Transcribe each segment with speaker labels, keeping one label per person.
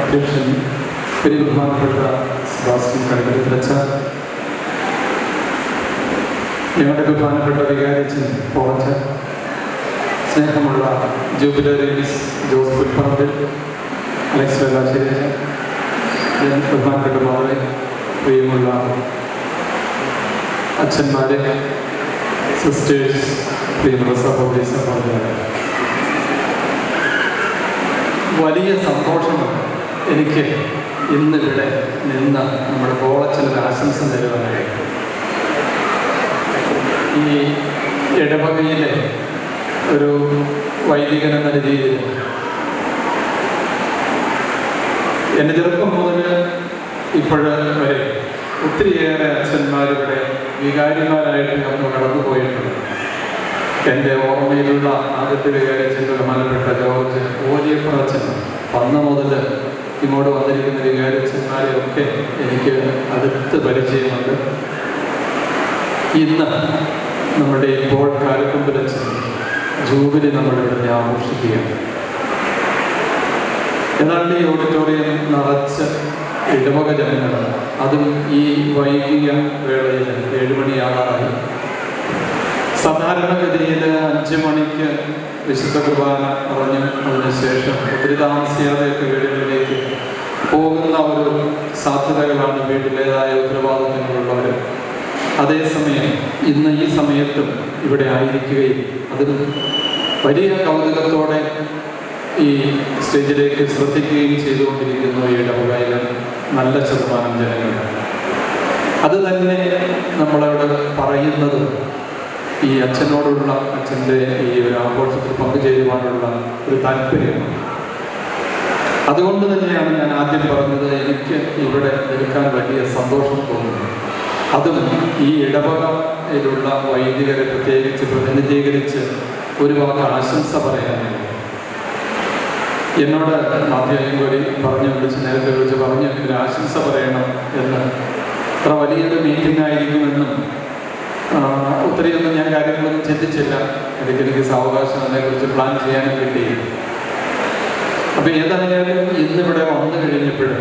Speaker 1: അധ്യക്ഷൻ ബഹുമാനപ്പെട്ട സെബാസ്റ്റ്യൻ കടുക്കലച്ച, ഞങ്ങളുടെ ബഹുമാനപ്പെട്ട വികാരിച്ചൻ പോളച്ചൻ, സ്നേഹമുള്ള ജൂബിലറീസ് ജോസ് പുൽപ്പറമ്പിൽ, അലക്സ് വെള്ളാശ്ശേരി, ബഹുമാനപ്പെട്ട മോളെ, പ്രിയമുള്ള അച്ഛന്മാരെ, സിസ്റ്റേഴ്സ്, പ്രിയമുള്ള സഹോദരി സഹോദരന്മാരെ, വലിയ സന്തോഷമാണ് എനിക്ക് ഇന്നിവിടെ നിന്ന് നമ്മുടെ കോളച്ചനൊരു ആശംസ തരുവാനായിട്ട്. ഈ ഇടവകയിലെ ഒരു വൈദികൻ എന്ന രീതിയിൽ എൻ്റെ ചെറുപ്പം മുതൽ ഇപ്പോഴ് വരെ ഒത്തിരിയേറെ അച്ഛന്മാരിവിടെ വികാരിമാരായിട്ട് നമ്മൾ കടന്നു പോയിട്ടുണ്ട്. എൻ്റെ ഓർമ്മയിലുള്ള ആദ്യത്തെ വികാരിച്ചൻ ബഹുമാനപ്പെട്ട ജോർജ് ഓലിയപ്പുറച്ചൻ അന്ന് മുതൽ ഇങ്ങോട്ട് വന്നിരിക്കുന്ന വികാരിച്ചന്മാരെയൊക്കെ എനിക്ക് അടുത്ത് പരിചയമുണ്ട്. ഇന്ന് നമ്മുടെ ഇപ്പോൾ കാലക്കുമ്പലച്ചൻ ജൂബിലി നമ്മളിവിടെ ആഘോഷിക്കുകയാണ്. ഏതാണ്ട് ഈ ഓഡിറ്റോറിയം നിറച്ച് ഇടവക ജനങ്ങളാണ്. അതും ഈ വൈകിയ വേളയിൽ 7 മണിയാകാറായി. സാധാരണഗതിയിൽ 5 മണിക്ക് വിശുദ്ധ കുർബാന പറഞ്ഞു അതിനുശേഷം ഒത്തിരി താമസിയാതെയൊക്കെ വീടുകളിലേക്ക് പോകുന്ന ഒരു സാധ്യതകളാണ് വീട്ടിലേതായ ഉത്തരവാദിത്തങ്ങളുള്ളവർ. അതേസമയം ഇന്ന് ഈ സമയത്തും ഇവിടെ ആയിരിക്കുകയും അതിൽ വലിയ കൗതുകത്തോടെ ഈ സ്റ്റേജിലേക്ക് ശ്രദ്ധിക്കുകയും ചെയ്തുകൊണ്ടിരിക്കുന്ന ഈ ഇടവകയിലെ നല്ല ശതമാനം ജനങ്ങൾ. അത് തന്നെ നമ്മളവിടെ പറയുന്നത് ഈ അച്ഛനോടുള്ള അച്ഛൻ്റെ ഈ ഒരു ആഘോഷത്തിൽ പങ്കുചേരുവാനുള്ള ഒരു താല്പര്യമാണ്. അതുകൊണ്ട് തന്നെയാണ് ഞാൻ ആദ്യം പറഞ്ഞത് എനിക്ക് ഇവിടെ നിൽക്കാൻ വലിയ സന്തോഷം തോന്നുന്നു. അതും ഈ ഇടവകയിലുള്ള വൈദികരെ പ്രത്യേകിച്ച് പ്രതിനിധീകരിച്ച് ഒരു വാക്ക് ആശംസ പറയാനാണ്. എന്നോട് മാധ്യമം കൂടി നേരത്തെ വിളിച്ച് പറഞ്ഞു ഒരു ആശംസ പറയണം എന്ന്. അത്ര വലിയൊരു മീറ്റിംഗ് ആയിരിക്കുമെന്നും ഒത്തിരിയൊന്നും ഞാൻ കാര്യങ്ങളൊന്നും ചിന്തിച്ചില്ല. എനിക്ക് സാവകാശം അതിനെക്കുറിച്ച് പ്ലാൻ ചെയ്യാനും കിട്ടി. അപ്പം ഏതായാലും ഇന്നിവിടെ വന്നു കഴിഞ്ഞപ്പോൾ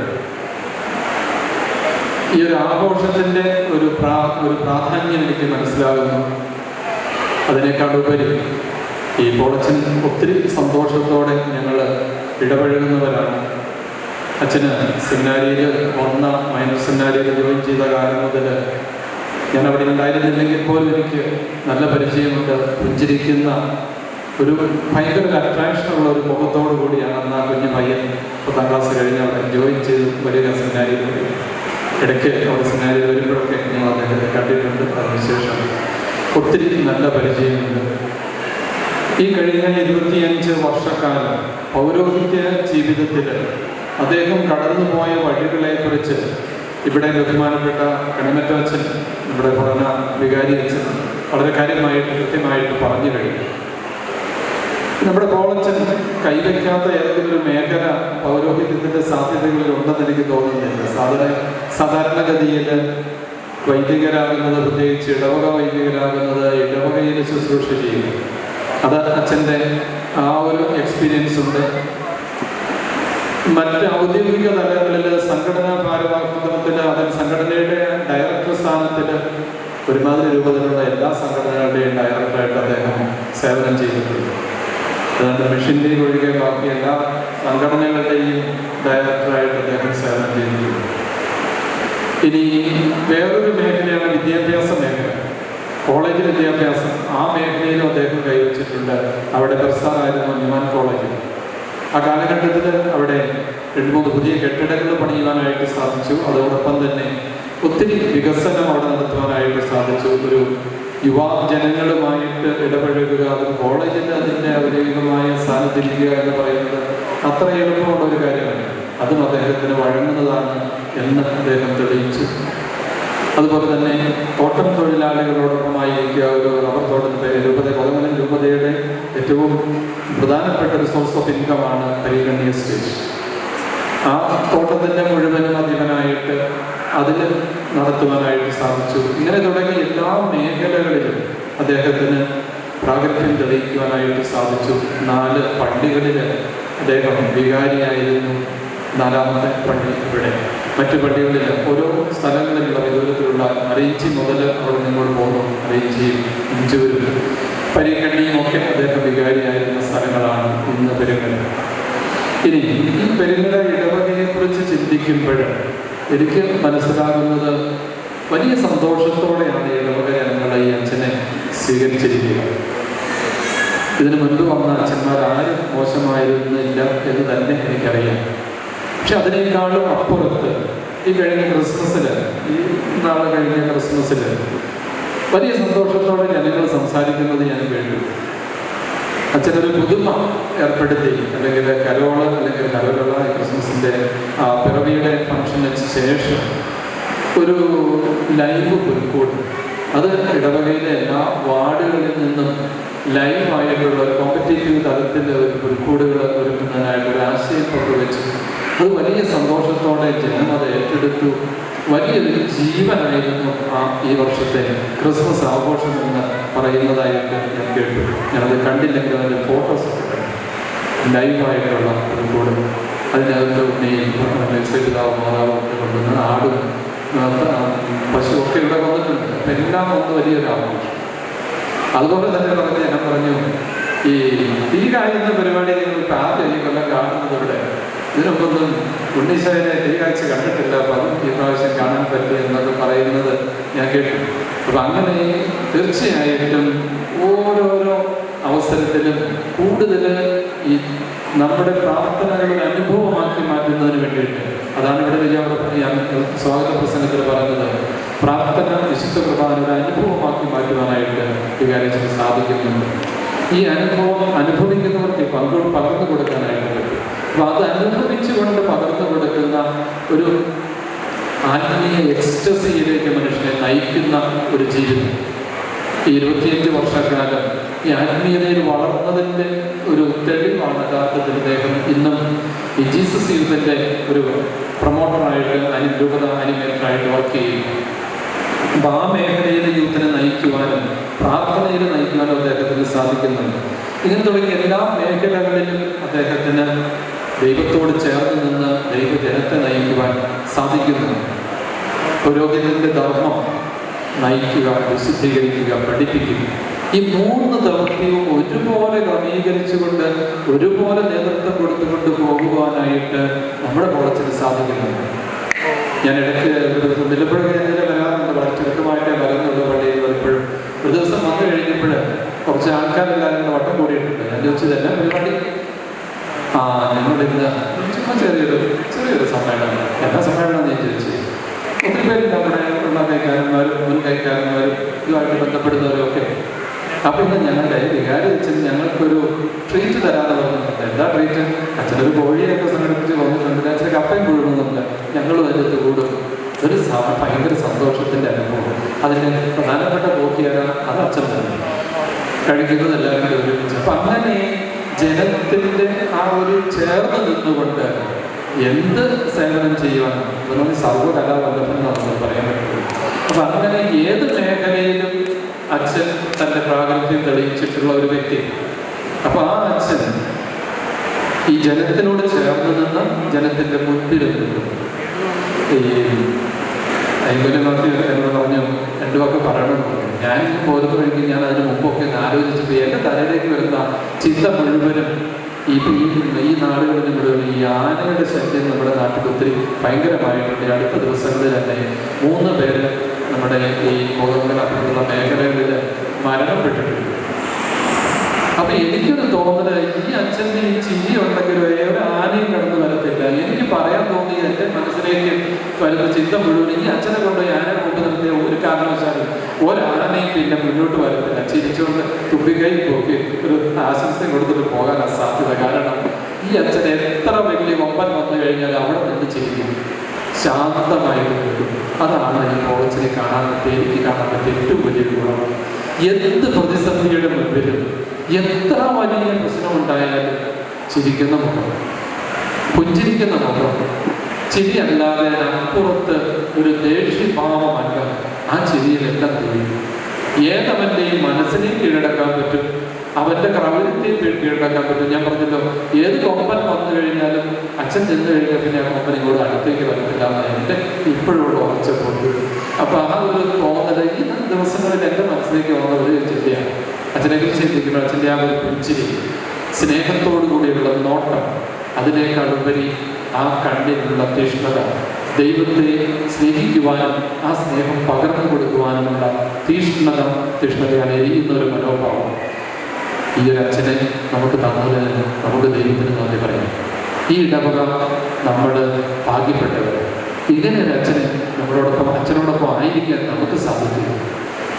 Speaker 1: ഈ ഒരു ആഘോഷത്തിൻ്റെ ഒരു പ്രാധാന്യം എനിക്ക് മനസ്സിലാകുന്നു. അതിനേക്കാളുപരി ഈ പോളച്ചൻ ഒത്തിരി സന്തോഷത്തോടെ ഞങ്ങൾ ഇടപഴകുന്നവരാണ്. അച്ഛന് സെമിനാരിയിൽ മൈനർ സെമിനാരിയിൽ ജോയിൻ ചെയ്ത കാലം മുതൽ ഞാൻ അവിടെ ഉണ്ടായിരുന്നില്ലെങ്കിൽ പോലും എനിക്ക് നല്ല പരിചയമുണ്ട്. പുഞ്ചിരിക്കുന്ന ഒരു ഭയങ്കര അട്രാക്ഷനുള്ള ഒരു മുഖത്തോടു കൂടിയാണ് അന്ന് ആ കുഞ്ഞു പയ്യൻ 10ാം ക്ലാസ് കഴിഞ്ഞ് അവിടെ ജോയിൻ ചെയ്ത് വലിയ സെമിനാരിയിൽ പോയി. ഇടയ്ക്ക് അവിടെ സെമിനാരിയിൽ വരുമ്പോഴൊക്കെ ഞങ്ങൾ അദ്ദേഹത്തെ കണ്ടിട്ടുണ്ട്. അതിനുശേഷം ഒത്തിരി നല്ല പരിചയമുണ്ട്. ഈ കഴിഞ്ഞ 25 വർഷക്കാലം പൗരോഹിത്യ ജീവിതത്തിൽ അദ്ദേഹം കടന്നുപോയ വഴികളെക്കുറിച്ച് ഇവിടെ ബഹുമാനപ്പെട്ട കണിമറ്റച്ചൻ, നമ്മുടെ പഠന വികാരി അച്ഛൻ വളരെ കാര്യമായിട്ട് കൃത്യമായിട്ട് പറഞ്ഞു കഴിഞ്ഞു. നമ്മുടെ കോളച്ചൻ കൈവയ്ക്കാത്ത ഏതെങ്കിലും ഒരു മേഖല പൗരോഹിത്യത്തിൻ്റെ സാധ്യതകളിൽ ഉണ്ടെന്ന് എനിക്ക് തോന്നുന്നില്ല. സാധാരണഗതിയിൽ വൈദികരാകുന്നത്, പ്രത്യേകിച്ച് ഇടവക വൈദികരാകുന്നത് ഇടവകയിൽ ശുശ്രൂഷ ചെയ്യും. അത് അച്ഛൻ്റെ ആ ഒരു എക്സ്പീരിയൻസ് ഉണ്ട്. മറ്റ് ഔദ്യോഗിക തലങ്ങളിൽ സംഘടനാ ഭാരവാഹിത്വത്തിൽ, അതിൽ സംഘടനയുടെ ഡയറക്ടർ സ്ഥാനത്തിൽ ഒരുമാതിരി രൂപത്തിലുള്ള എല്ലാ സംഘടനകളുടെയും ഡയറക്ടറായിട്ട് അദ്ദേഹം സേവനം ചെയ്തിട്ടുണ്ട്. അതുകൊണ്ട് മിഷൻ്റെ ഒഴികെ ബാക്കി എല്ലാ സംഘടനകളുടെയും ഡയറക്ടറായിട്ട് അദ്ദേഹം സേവനം ചെയ്തിട്ടുണ്ട്. ഇനി വേറൊരു മേഖലയാണ് വിദ്യാഭ്യാസ മേഖല, കോളേജ് വിദ്യാഭ്യാസം. ആ മേഖലയിലും അദ്ദേഹം കൈവച്ചിട്ടുണ്ട്. അവിടെ പ്രസാറായിരുന്നു ന്യൂമാൻ കോളേജ്. ആ കാലഘട്ടത്തിൽ അവിടെ 2-3 പുതിയ കെട്ടിടങ്ങൾ പണിയുവാനായിട്ട് സാധിച്ചു. അതോടൊപ്പം തന്നെ ഒത്തിരി വികസനം അവിടെ നടത്തുവാനായിട്ട് സാധിച്ചു. ഒരു യുവജനങ്ങളുമായിട്ട് ഇടപഴകുക, അത് കോളേജിൽ അതിൻ്റെ ഔദ്യോഗികമായ സ്ഥാനത്തിരിക്കുക എന്ന് പറയുന്നത് അത്ര എളുപ്പമുള്ള ഒരു കാര്യമല്ല. അതും അദ്ദേഹത്തിന് വഴങ്ങുന്നതാണ് എന്ന് അദ്ദേഹം തെളിയിച്ചു. അതുപോലെ തന്നെ തോട്ടം തൊഴിലാളികളോടൊപ്പമായിരിക്കുക. ഒരു റബ്ബർ തോട്ടത്തിൻ്റെ കൊതമംഗലം രൂപതയുടെ ഏറ്റവും പ്രധാനപ്പെട്ട ഒരു സോഴ്സ് ഓഫ് ഇൻകമാണ് പരിഗണി എസ്റ്റേറ്റ്. ആ തോട്ടത്തിൻ്റെ മുഴുവനും അധിപനായിട്ട് അതിൽ നടത്തുവാനായിട്ട് സാധിച്ചു. ഇങ്ങനെ തുടങ്ങി എല്ലാ മേഖലകളിലും അദ്ദേഹത്തിന് പ്രാഗൽഭ്യം തെളിയിക്കുവാനായിട്ട് സാധിച്ചു. 4 പള്ളികളിൽ അദ്ദേഹം വികാരിയായിരുന്നു. 4ാമത്തെ പള്ളി ഇവിടെ. മറ്റു പള്ളികളിൽ ഓരോ സ്ഥലങ്ങളിലുള്ള വിദൂരത്തിലുള്ള അരയിഞ്ചി മുതൽ അവിടെ നിന്നോട് പോകുന്നു. അരയിഞ്ചിയും ഇഞ്ചൂരും പരിക്കണ്ണിയും ഒക്കെ അദ്ദേഹം വികാരിയായിരുന്ന സ്ഥലങ്ങളാണ് ഇന്ന് പെരുങ്ങൽ. ഇനി ഈ പെരുങ്ങൽ ഇടവകയെക്കുറിച്ച് ചിന്തിക്കുമ്പോൾ എനിക്ക് മനസ്സിലാകുന്നത് വലിയ സന്തോഷത്തോടെയാണ് ഇടവക ജനങ്ങൾ ഈ അച്ഛനെ സ്വീകരിച്ചിരിക്കുക. ഇതിനു മുൻപ് വന്ന അച്ഛന്മാരാരും മോശമായിരുന്നില്ല എന്ന് തന്നെ എനിക്കറിയാം. പക്ഷെ അതിനേക്കാളും അപ്പുറത്ത് ഈ കഴിഞ്ഞ ക്രിസ്മസിൽ, ഈ നാളെ കഴിഞ്ഞ ക്രിസ്മസിൽ വലിയ സന്തോഷത്തോടെ ജനങ്ങൾ സംസാരിക്കുന്നത് ഞാൻ കേട്ടു. അച്ഛനൊരു പുതുമ ഏർപ്പെടുത്തി, അല്ലെങ്കിൽ കരോള അല്ലെങ്കിൽ കരോലുള്ള ക്രിസ്മസിൻ്റെ പിറവിയുടെ ഫംഗ്ഷന് ശേഷം ഒരു ലൈവ് പുൽക്കൂട്, അത് ഇടവകയിലെ എല്ലാ വാർഡുകളിൽ നിന്നും ലൈവായിട്ടുള്ള ഒരു കോമ്പറ്റേറ്റീവ് തലത്തിൽ ഒരു പുൽക്കൂടുകൾ ഒരുക്കുന്നതിനായിട്ട് ഒരു ആശയം പങ്കുവെച്ചു. അത് വലിയ സന്തോഷത്തോടെ ജനം അത് ഏറ്റെടുത്തു. വലിയൊരു ജീവനായിരുന്നു ഈ വർഷത്തെ ക്രിസ്മസ് ആഘോഷം എന്ന് പറയുന്നതായിട്ട് ഞാൻ കേട്ടു. ഞാനത് കണ്ടില്ലെങ്കിൽ അതിൻ്റെ ഫോട്ടോസ് ലൈവായിട്ടുള്ള പുൽക്കൂട്, അതിനകത്ത് ഉണ്ണിയും പിതാവ് മാതാവും ഒക്കെ കൊണ്ടുവന്ന് ആടും പശുവൊക്കെ ഇവിടെ വന്നിട്ടുണ്ട്. അപ്പം എല്ലാം ഒന്ന് വലിയൊരു ആഘോഷം. അതുപോലെ തന്നെ ഞാൻ പറഞ്ഞു, ഈ കാഴ്ച പരിപാടി നിങ്ങൾക്ക് ആദ്യം ഈ കൊല്ലം കാണുന്നത് ഇവിടെ. ഇതിനൊക്കൊന്നും ഉണ്ണീശ്വരനെ ഈ കാഴ്ച കണ്ടിട്ടില്ല, അപ്പം അതും ഈ പ്രാവശ്യം കാണാൻ പറ്റും എന്നൊക്കെ പറയുന്നത് ഞാൻ കേട്ടു. അപ്പം അങ്ങനെ തീർച്ചയായിട്ടും ഓരോരോ അവസരത്തിലും കൂടുതൽ ഈ നമ്മുടെ പ്രാർത്ഥനകളുടെ അനുഭവമാക്കി മാറ്റുന്നതിന് വേണ്ടിയിട്ട്, അതാണ് ഇവിടെ ഞാൻ സ്വാഗത പ്രസംഗത്തിൽ പറഞ്ഞത്, പ്രാർത്ഥന വിശുദ്ധ കുർബാനയുടെ അനുഭവമാക്കി മാറ്റുവാനായിട്ട് വികാരിച്ചിട്ട് സാധിക്കുന്നുണ്ട്. ഈ അനുഭവം അനുഭവിക്കുന്നവർക്ക് പകർന്നു കൊടുക്കാനായിട്ട് പറ്റും. അപ്പോൾ അത് അനുഭവിച്ചുകൊണ്ട് പകർന്നു കൊടുക്കുന്ന ഒരു ആത്മീയ എക്സ്റ്റസിയിലേക്ക് മനുഷ്യനെ നയിക്കുന്ന ഒരു ജീവിതം. ഈ 25 വർഷക്കാലം ഈ ആത്മീയതയിൽ വളർന്നതിൻ്റെ ഒരു തെളിവാണ് യഥാർത്ഥത്തിൽ അദ്ദേഹം ഇന്നും ഈ ജീസസ് യൂത്തിൻ്റെ ഒരു പ്രൊമോട്ടറായിട്ട് രൂപത അനിമേറ്ററായിട്ട് വർക്ക് ചെയ്യും. അപ്പോൾ ആ മേഖലയിലെ യൂത്തിനെ നയിക്കുവാനും പ്രാർത്ഥനയിൽ നയിക്കുവാനും അദ്ദേഹത്തിന് സാധിക്കുന്നുണ്ട്. ഇങ്ങനെ തുടങ്ങിയ എല്ലാ മേഖലകളിലും അദ്ദേഹത്തിന് ദൈവത്തോട് ചേർന്ന് നിന്ന് ദൈവജനത്തെ നയിക്കുവാൻ സാധിക്കുന്നു. പുരോഹിതന്റെ ധർമ്മം നയിക്കുക, വിശുദ്ധീകരിക്കുക, പഠിപ്പിക്കുക, ഈ 3 ദൗത്യവും ഒരുപോലെ ക്രമീകരിച്ചുകൊണ്ട് ഒരുപോലെ നേതൃത്വം കൊടുത്തുകൊണ്ട് പോകുവാനായിട്ട് നമ്മുടെ കോളേജിന് സാധിക്കുന്നുണ്ട്. ഞാൻ ഇടയ്ക്ക് നിലമ്പഴ വരാറുണ്ട്, വളരെ ചുരുക്കമായിട്ടേ വരുന്നുള്ളൂ പള്ളിയിൽ വരുമ്പോഴും. ഒരു ദിവസം വന്നു കഴിഞ്ഞപ്പോൾ കുറച്ച് ആൾക്കാരെല്ലാവരും വട്ടം കൂടിയിട്ടുണ്ട്. ഞാൻ ചോദിച്ചത് എന്നാ പരിപാടി? ഞങ്ങളിന്ന് ചുമ്മാ ചെറിയൊരു സമ്മേളനം. എന്നാ സമ്മേളനം ഞാൻ ചോദിച്ചു. ഒത്തിരി പേര് നമ്മുടെ ഉള്ള കൈക്കാരന്മാരും മുൻ കൈക്കാരന്മാരും ഇതുമായിട്ട് ബന്ധപ്പെടുന്നവരും ഒക്കെ. അപ്പം ഇന്ന് ഞങ്ങളുടെ വികാരി വെച്ചത് ഞങ്ങൾക്കൊരു ട്രീറ്റ് തരാതെ പറഞ്ഞിട്ടുണ്ട്. എന്താ ട്രീറ്റ്? അച്ഛനൊരു കോഴിയൊക്കെ സംഘടിപ്പിച്ച് വന്നിട്ടുണ്ട്, അച്ഛന് കപ്പയും പുഴുകുന്നുണ്ട്, ഞങ്ങളും അതിനകത്ത് കൂടും. ഒരു ഭയങ്കര സന്തോഷത്തിൻ്റെ അനുഭവം. അതിന് പ്രധാനപ്പെട്ട കോക്കിയാണ് അത് അച്ഛൻ തന്നെ കഴിക്കുന്നത് എല്ലാവരും കൂടി ഒരുമിച്ച്. അപ്പം അങ്ങനെ ജനത്തിൻ്റെ ആ ഒരു ചേർന്ന് നിന്നുകൊണ്ട് എന്ത് സേവനം ചെയ്യുവാനും നമ്മൾ സർവ്വകലാവല്ലഭെന്ന് നമ്മൾ പറയാൻ പറ്റുള്ളൂ. അപ്പം അങ്ങനെ ഏത് മേഖലയിലും അച്ഛൻ തൻ്റെ പ്രാഗൽഭ്യം തെളിയിച്ചിട്ടുള്ള ഒരു വ്യക്തി. അപ്പോൾ ആ അച്ഛൻ ഈ ജനത്തിനോട് ചേർന്ന് നിന്ന് ജനത്തിൻ്റെ മുൻപിൽ നിന്നു. ഈ ഐമ്പലമാർത്തി എന്നോട് പറഞ്ഞു 2 വാക്ക് പറയണമെന്ന് പറഞ്ഞു. ഞാൻ ബോധം കഴിഞ്ഞ് ഞാൻ അതിന് മുമ്പൊക്കെ ആലോചിച്ചപ്പോൾ എൻ്റെ തലയിലേക്ക് വരുന്ന ചിന്ത മുഴുവനും ഈ നാടുകളിൽ മുഴുവൻ ഈ ആനയുടെ ശല്യം നമ്മുടെ നാട്ടിൽ ഒത്തിരി ഭയങ്കരമായിട്ടുണ്ട്. അടുത്ത ദിവസങ്ങളിൽ തന്നെ 3 പേര് നമ്മുടെ ഈ മുഖങ്ങളുടെ മേഖലകളിൽ മരണപ്പെട്ടിട്ടുണ്ട്. അപ്പം എനിക്കൊരു തോന്നല്, ഈ അച്ഛൻ്റെ ഈ ചിരി ഉണ്ടെങ്കിൽ വേറെ ആനയും കടന്നു വരത്തില്ല. എനിക്ക് പറയാൻ തോന്നി എൻ്റെ മനസ്സിലേക്ക് വരുന്ന ചിന്ത മുഴുവൻ ഈ അച്ഛനെ കൊണ്ട് ആനയെ കൊണ്ട് നിർത്തിയ ഒരു കാരണവശാലും ഒരാനയും പിന്നെ മുന്നോട്ട് വരത്തില്ല. ചിരിച്ചുകൊണ്ട് തുമ്പിക്കൈ പോക്കി ഒരു ആശംസയും കൊടുത്തിട്ട് പോകാനാണ് സാധ്യത. കാരണം ഈ അച്ഛൻ എത്ര വലിയ കൊമ്പൻ വന്നു കഴിഞ്ഞാൽ അവിടെ നിന്ന് ചിരിക്കും, ശാന്തമായിട്ട് കിട്ടും. അതാണ് ഈ കോളേജിനെ എനിക്ക് കാണാൻ പറ്റിയ ഏറ്റവും വലിയ ഗുണം. എന്ത് പ്രതിസന്ധിയുടെ മുൻപിലും എത്ര വലിയ പ്രശ്നമുണ്ടായാലും ചിരിക്കുന്ന മുഖം, പുഞ്ചിരിക്കുന്ന മുഖം, ചിരി അല്ലാതെ അപ്പുറത്ത് ഒരു ദേഷ്യഭാവമല്ല. ആ ചിരിയിലെല്ലാം തീരും. ഏതവൻ്റെയും മനസ്സിനെ കീഴടക്കാൻ പറ്റും. അവൻ്റെ ക്രൗര്യത്തെയും കീഴടക്കാൻ പറ്റും. ഞാൻ പറഞ്ഞല്ലോ, ഏത് കൊമ്പൻ വന്നു കഴിഞ്ഞാലും അച്ഛൻ ചെന്ന് കഴിഞ്ഞാൽ പിന്നെ ആ കൊമ്പൻ ഇങ്ങോട്ട് അടുത്തേക്ക് വരത്തില്ല എന്ന് എൻ്റെ ഇപ്പോഴുള്ള ഉറച്ചപ്പോൾ. അപ്പോൾ ആ ഒരു തോന്നൽ ഈ ദിവസങ്ങളിൽ എൻ്റെ മനസ്സിലേക്ക് വന്ന ഒരു ചിന്തയാണ്. അച്ഛനെക്കുറിച്ച് ചിന്തിക്കുമ്പോൾ അച്ഛൻ്റെ ആ ഒരു പുഞ്ചിരി, സ്നേഹത്തോടു കൂടിയുള്ള നോട്ടം, അതിനേക്കാളുപരി ആ കണ്ണിലുള്ള തീഷ്ണത, ദൈവത്തെ സ്നേഹിക്കുവാനും ആ സ്നേഹം പകർന്നു കൊടുക്കുവാനുമുള്ള തീഷ്ണതയാണ് എരിയുന്ന ഒരു മനോഭാവം. ഈ ഒരു അച്ഛനെ നമുക്ക് തന്നതിന് നമുക്ക് ദൈവത്തിന് നന്ദി പറയാം. ഈ ഇടവക നമ്മൾ ഭാഗ്യപ്പെട്ടവർ. ഇങ്ങനെ ഒരു അച്ഛനെ അച്ഛനോടൊപ്പം ആയിരിക്കാൻ നമുക്ക് സാധിക്കും.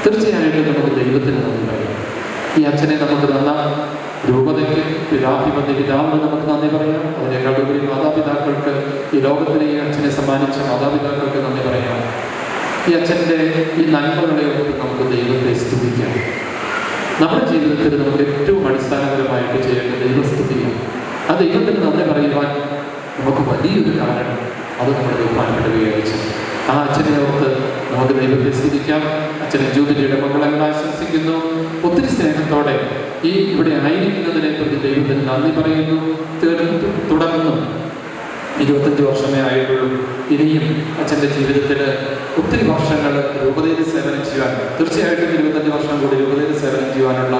Speaker 1: തീർച്ചയായിട്ടും നമുക്ക് ദൈവത്തിന് നന്ദി പറയാം. ഈ അച്ഛനെ നമുക്ക് തന്ന രൂപതയ്ക്ക്, പിതാവിന് നമുക്ക് നന്ദി പറയാം. അതിനേക്കാളുപരി മാതാപിതാക്കൾക്ക്, ഈ ലോകത്തിലെ ഈ അച്ഛനെ സമ്മാനിച്ച മാതാപിതാക്കൾക്ക് നന്ദി പറയാം. ഈ അച്ഛൻ്റെ ഈ നന്മകളെ ഓർത്ത് നമുക്ക് ദൈവത്തെ സ്തുതിക്കാം. നമ്മുടെ ജീവിതത്തിൽ നമുക്ക് ഏറ്റവും അടിസ്ഥാനപരമായിട്ട് ചെയ്യേണ്ട ദൈവസ്തുതിയാണ്. ആ ദൈവത്തിന് നന്ദി പറയുവാൻ നമുക്ക് വലിയൊരു കാരണം അത് നമ്മുടെ ബഹുമാനപ്പെട്ട വിചാരിച്ചു. ആ അച്ഛനെ ഓർത്ത് നമുക്ക് ദൈവത്തെ സ്തുതിക്കാം. അച്ഛനെ ജൂബിലിയുടെ മംഗളങ്ങൾ ആശംസിക്കുന്നു. ഒത്തിരി സ്നേഹത്തോടെ ഈ ഇവിടെ ആയിരിക്കുന്നതിനെ പ്രതി ദൈവത്തിന് നന്ദി പറയുന്നു. തുടർന്നും 25 വർഷമേ ആയിട്ടുള്ളൂ. ഇനിയും അച്ഛൻ്റെ ജീവിതത്തിൽ ഒത്തിരി വർഷങ്ങൾ രൂപതയിൽ സേവനം ചെയ്യാൻ, തീർച്ചയായിട്ടും 25 വർഷം കൂടി രൂപതയിൽ സേവനം ചെയ്യാനുള്ള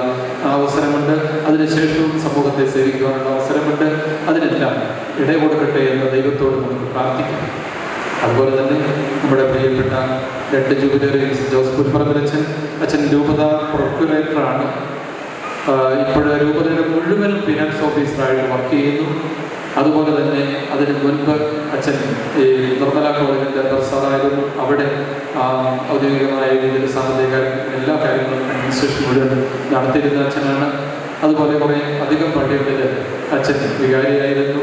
Speaker 1: അവസരമുണ്ട്. അതിനുശേഷവും സമൂഹത്തെ സേവിക്കുവാനുള്ള അവസരമുണ്ട്. അതിനെല്ലാം ഇടകൊടുക്കട്ടെ എന്ന് ദൈവത്തോട് നമുക്ക് പ്രാർത്ഥിക്കാം. അതുപോലെ തന്നെ നമ്മുടെ പ്രിയപ്പെട്ട 2 ജൂബിലറീസ് ജോസ് പുൽപ്പറമ്പിലച്ഛൻ, അച്ഛൻ രൂപത പ്രൊക്യുറേറ്ററാണ്. ഇപ്പോൾ രൂപതയുടെ മുഴുവൻ ഫിനാൻസ് ഓഫീസറായിട്ട് വർക്ക് ചെയ്യുന്നു. അതുപോലെ തന്നെ അതിന് മുൻപ് അച്ഛൻ ഈ നിർമ്മല കോളേജിൻ്റെ പ്രൊഫസറായിരുന്നു. അവിടെ ഔദ്യോഗികമായ രീതിയിൽ സാമ്പത്തിക എല്ലാ കാര്യങ്ങളും അഡ്മിനിസ്ട്രേഷൻ മുഴുവൻ നടത്തിയിരുന്ന അച്ഛനാണ്. അതുപോലെ കുറേ അധികം പള്ളികളിൽ അച്ഛൻ വികാരിയായിരുന്നു.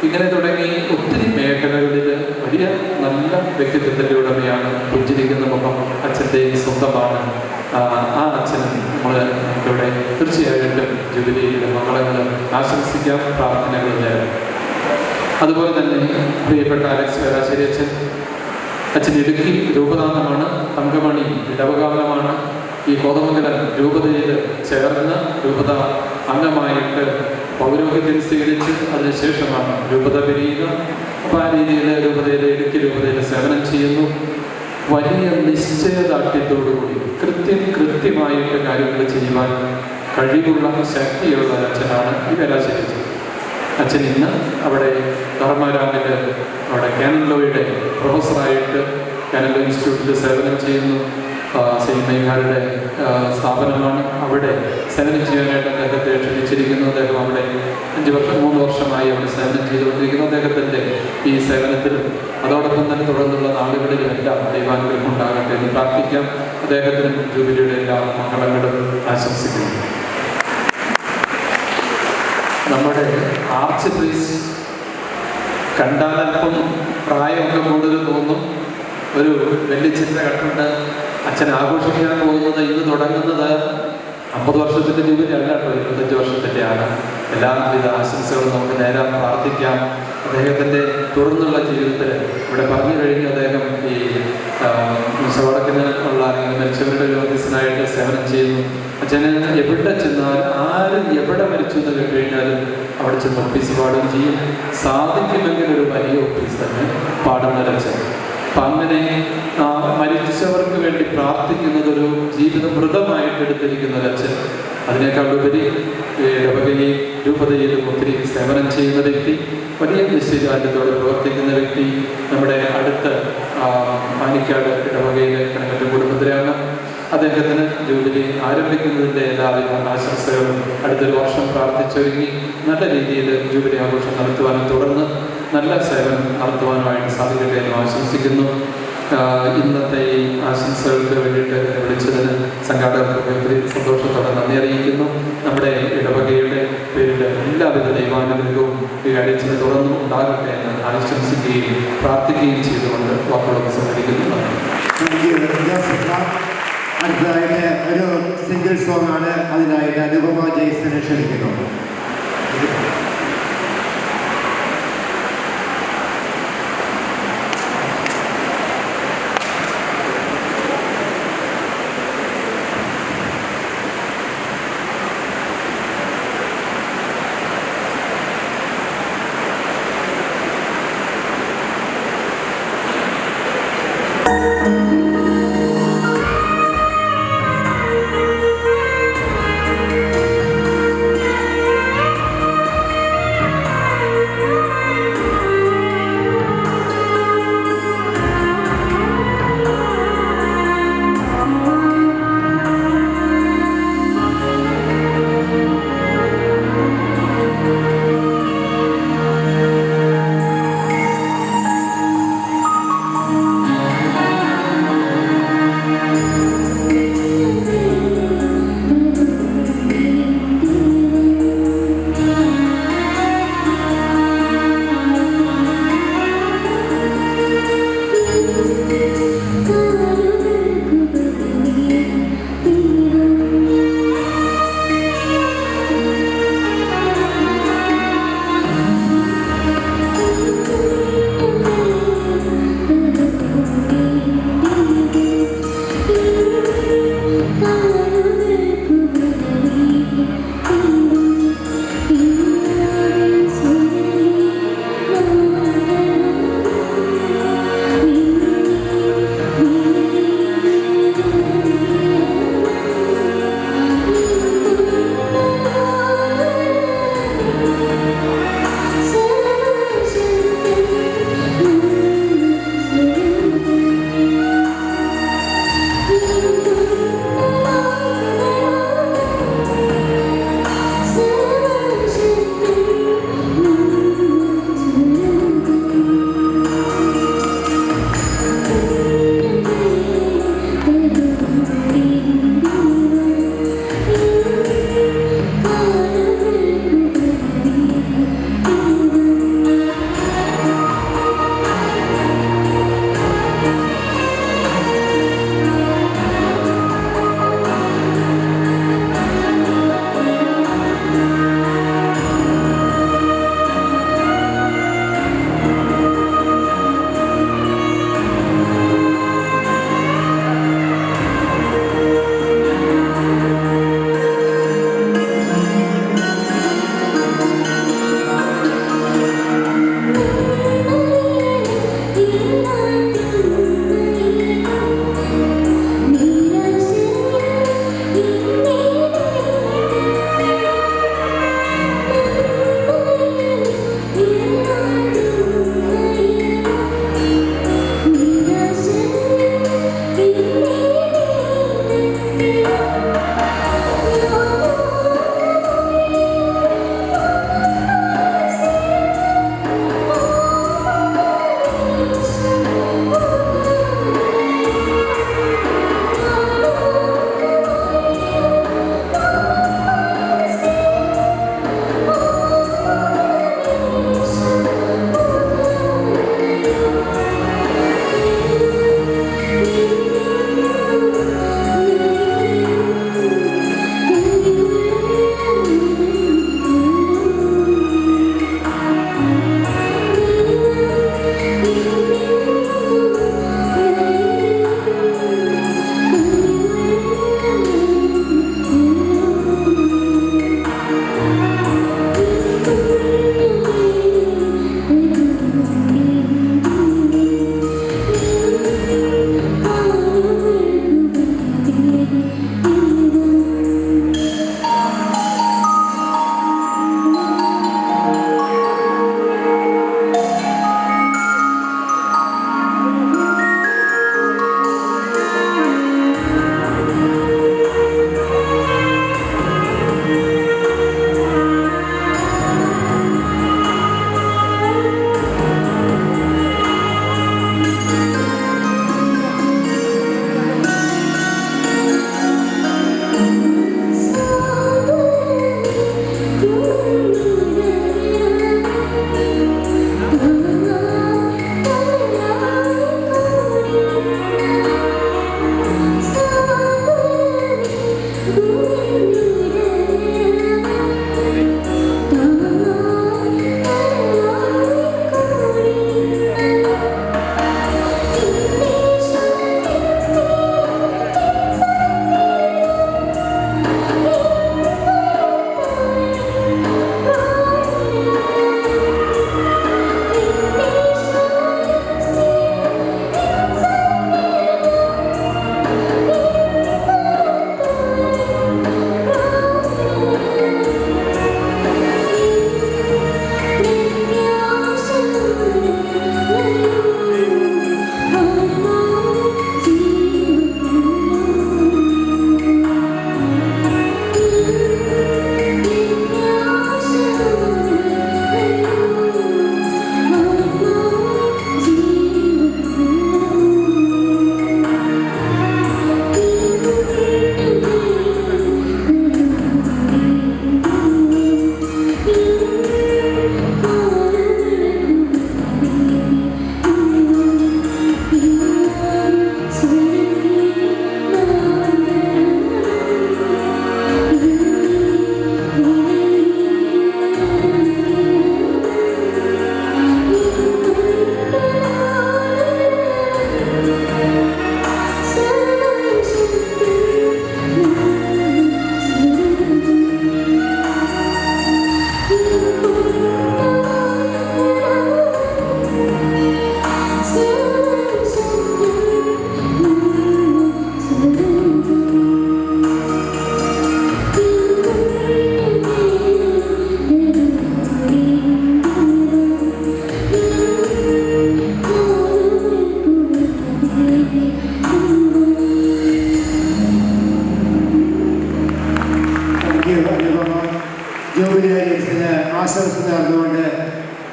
Speaker 1: ഇങ്ങനെ തുടങ്ങി ഒത്തിരി മേഖലകളിൽ വലിയ നല്ല വ്യക്തിത്വത്തിൻ്റെ ഉടമയാണ്. പുഞ്ചിരിക്കുന്ന മുഖം അച്ഛൻ്റെ സ്വന്തമാണ്. ആ അച്ഛൻ നമ്മൾ ഇവിടെ തീർച്ചയായിട്ടും ജൂബിലിയുടെ മംഗളങ്ങൾ ആശംസിക്കാം, പ്രാർത്ഥനകൾ നേരം. അതുപോലെ തന്നെ പ്രിയപ്പെട്ട അലക്സ് വേരാശ്ശേരി അച്ഛൻ ഇടുക്കി രൂപതാംഗമാണ്, തങ്കമണി ഇടവകാംഗമാണ്. ഈ കോതമംഗലം രൂപതയിൽ ചേർന്ന് രൂപത അംഗമായിട്ട് പൗരോഹിത്യം സ്വീകരിച്ച് അതിനുശേഷമാണ് രൂപത പിരിയുക. അപ്പോൾ ആ രീതിയിൽ ഇടുക്കി രൂപതയിൽ സേവനം ചെയ്യുന്നു. വലിയ നിശ്ചയദാർഢ്യത്തോടുകൂടി കൃത്യമായിട്ട് കാര്യങ്ങൾ ചെയ്യുവാൻ കഴിവുള്ള ശക്തിയുള്ള അച്ഛനാണ് ഈ വേലാശ്ശേരി അച്ഛൻ. ഇന്ന് അവിടെ ധർമ്മരാമിൽ അവിടെ കാനൻലോയുടെ പ്രൊഫസറായിട്ട് കാനൻലോ ഇൻസ്റ്റിറ്റ്യൂട്ടിൽ സേവനം ചെയ്യുന്നു. സൈനികരുടെ സ്ഥാപനമാണ്. അവിടെ സേവനം ചെയ്യാനായിട്ട് അദ്ദേഹത്തെ ക്ഷണിച്ചിരിക്കുന്നു. അദ്ദേഹം അവിടെ 3 വർഷമായി അവിടെ സേവനം ചെയ്തുകൊണ്ടിരിക്കുന്നു. അദ്ദേഹത്തിൻ്റെ ഈ സേവനത്തിലും അതോടൊപ്പം തന്നെ തുടർന്നുള്ള നാളുകളിലുമെല്ലാം ദൈവാനുഗ്രഹം ഉണ്ടാകട്ടെ എന്ന് പ്രാർത്ഥിക്കാം. അദ്ദേഹത്തിനും ജൂബിലിയുടെ എല്ലാ മംഗളങ്ങളും ആശംസിക്കുന്നു. നമ്മുടെ ആർച്ച് പ്രീസ്റ്റ് കണ്ടാലൽപ്പം പ്രായമൊക്കെ കൂടുതൽ തോന്നും. ഒരു വലിയ ചിന്ത കണ്ടുണ്ട്. അച്ഛൻ ആഘോഷിക്കാൻ പോകുന്നത് ഇന്ന് തുടങ്ങുന്നത് 50 വർഷത്തിൻ്റെ ജൂബിലി അല്ല കേട്ടോ, 25 വർഷത്തിൻ്റെയാണ്. എല്ലാവിധ ആശംസകളും നമുക്ക് നേരാൻ പ്രാർത്ഥിക്കാം. അദ്ദേഹത്തിൻ്റെ തുടർന്നുള്ള ജീവിതത്തിൽ ഇവിടെ പറഞ്ഞു കഴിഞ്ഞ് അദ്ദേഹം ഈ വടക്കിന് ഉള്ള മരിച്ചവരുടെ ഓഫീസിനായിട്ട് സേവനം ചെയ്യുന്നു. അച്ഛന് എവിടെ ചെന്നാൽ ആരും എവിടെ മരിച്ചു എന്ന് കേട്ടുകഴിഞ്ഞാലും അവിടെ ചെന്ന് ഓഫീസ് പാടുകയും ചെയ്യും. സാധിക്കുമെങ്കിൽ ഒരു വലിയ ഓഫീസ് തന്നെ പാടുന്നൊരച്ഛൻ. അപ്പം അങ്ങനെ മരിച്ചവർക്ക് വേണ്ടി പ്രാർത്ഥിക്കുന്നത് ഒരു ജീവിത വ്രതമായിട്ട് എടുത്തിരിക്കുന്ന ഒരച്ഛൻ. അതിനേക്കാളുപരി ഇടവകയിൽ രൂപതയിലും ഒത്തിരി സേവനം ചെയ്യുന്ന വ്യക്തി, വലിയ നിശ്ചയദാർഢ്യത്തോടെ പ്രവർത്തിക്കുന്ന വ്യക്തി. നമ്മുടെ അടുത്ത പാനിക്കാട് ഇടവകയിലെ കണക്കറ്റ കുടുംബത്തിലാണ്. അദ്ദേഹത്തിന് ജൂബിലി ആരംഭിക്കുന്നതിൻ്റെ എല്ലാവിധ ആശംസകളും അടുത്തൊരു വർഷം പ്രാർത്ഥിച്ചൊരുങ്ങി നല്ല രീതിയിൽ ജൂബിലി ആഘോഷം നടത്തുവാനും തുടർന്ന് നല്ല സേവനം നടത്തുവാനുമായിട്ട് സാധിക്കട്ടെ എന്ന് ആശംസിക്കുന്നു. ഇന്നത്തെ ഈ ആശംസകൾക്ക് വേണ്ടിയിട്ട് വിളിച്ചതിന് സംഘാടകർക്ക് ഒത്തിരി സന്തോഷത്തോടെ നന്ദി അറിയിക്കുന്നു. നമ്മുടെ ഇടവകയുടെ പേരിൽ എല്ലാവിധ ദൈവാനുഗ്രഹവും വികാരിച്ചിന് തുറന്നും ഉണ്ടാകട്ടെ എന്ന് ആശംസിക്കുകയും പ്രാർത്ഥിക്കുകയും ചെയ്തുകൊണ്ട് വാക്കുകളൊക്കെ സംസാരിക്കുന്നു.
Speaker 2: അടുത്തതായിട്ട് ഒരു സിംഗിൾ സോങ് ആണ്. അതിനായിട്ട് അനുപമ ജെയ്സനെ ക്ഷണിക്കുന്നു.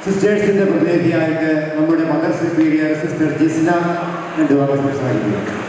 Speaker 2: സിസ്റ്റേഴ്സിൻ്റെ പ്രതിനിധിയായിട്ട് നമ്മുടെ മദർ സുപ്പീരിയർ സിസ്റ്റർ ജിസ്ന രണ്ടു വാക്ക് സംസാരിക്കുക.